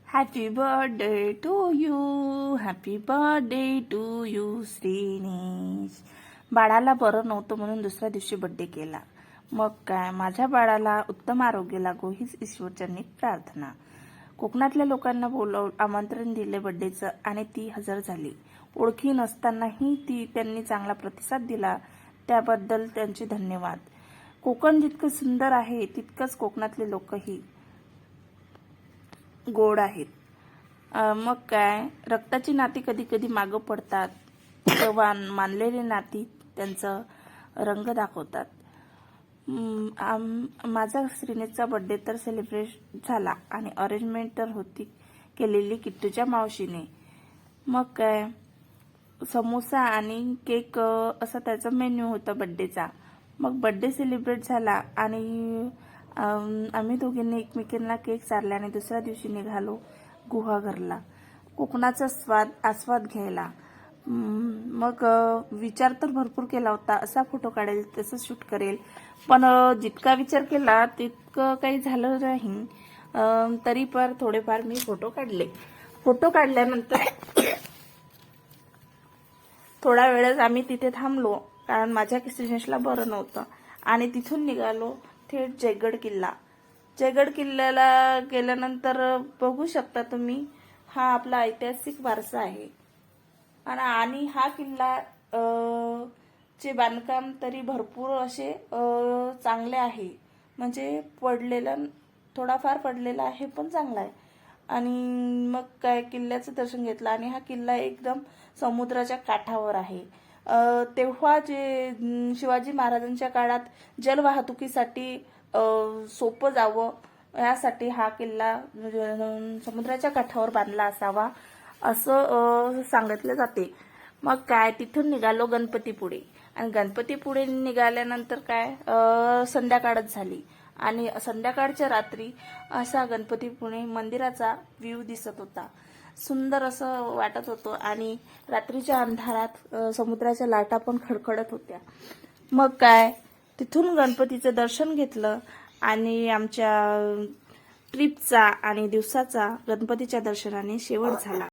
Happy birthday to you, happy birthday to you Shrinesh. बाळाला बरं नव्हतं म्हणून दुसऱ्या दिवशी बर्थडे केला. मग काय, माझ्या बाळाला उत्तम आरोग्य लागो हीच ईश्वरचरणी प्रार्थना. कोकणातल्या लोकांना आमंत्रण दिले बर्थडेचं आणि ती हजर झाली. ओळखी नसतानाही त्यांनी चांगला प्रतिसाद दिला, त्याबद्दल त्यांचे धन्यवाद. कोकण जितकं सुंदर आहे तितकंच कोकणातले लोकही गोड आहेत. मग काय, रक्ताची नाती कधी कधी मागं पडतात तेव्हा मानलेली नाती त्यांचं रंग दाखवतात. माझा श्रीनेशचा बर्थडे तर सेलिब्रेट झाला आणि अरेंजमेंट तर होती केलेली किट्टूच्या मावशीने. मग काय, समोसा आणि केक असा त्याचा मेन्यू होता बर्थडेचा. मग बर्थडे सेलिब्रेट झाला आणि आम्ही दोघींनी एकमेकींना केक चारला आणि दुसऱ्या दिवशी निघालो गुहागरला कोकणाचा आस्वाद घ्यायला. मग विचार तर भरपूर केला होता, असा फोटो काढेल तसं शूट करेल, पण जितका विचार केला तितकं काही झालं नाही. तरी पण थोडेफार मी फोटो काढले. फोटो काढल्यानंतर थोडा वेळच आम्ही तिथे थांबलो, कारण माझ्या श्रीनेशला बरं नव्हतं, आणि तिथून निघालो थेट जयगड किल्ला. जयगड किल्ल्याला गेल्यानंतर बघू शकता तुम्ही, हा आपला ऐतिहासिक वारसा आहे. आणि हा किल्ला चे बांधकाम तरी भरपूर असे चांगले आहे, म्हणजे थोडाफार पडलेला आहे पण चांगला आहे. आणि मग काय, किल्ल्याचं दर्शन घेतलं आणि हा किल्ला एकदम समुद्राच्या काठावर आहे. तेव्हा जे शिवाजी महाराजांच्या काळात जलवाहतुकीसाठी सोपं जावं यासाठी हा किल्ला समुद्राच्या काठावर बांधला असावा असं सांगितलं जाते. मग काय, तिथून निघालो गणपतीपुळे आणि गणपतीपुळे निघाल्यानंतर काय संध्याकाळच झाली आणि संध्याकाळच्या रात्री असा गणपतीपुळे मंदिराचा व्ह्यू दिसत होता. सुंदर असं वाटत होतं आणि रात्रीच्या अंधारात समुद्राच्या लाटा पण खडखडत होत्या. मग काय, तिथून गणपतीचं दर्शन घेतलं आणि आमच्या ट्रिपचा आणि दिवसाचा गणपतीच्या दर्शनाने शेवट झाला.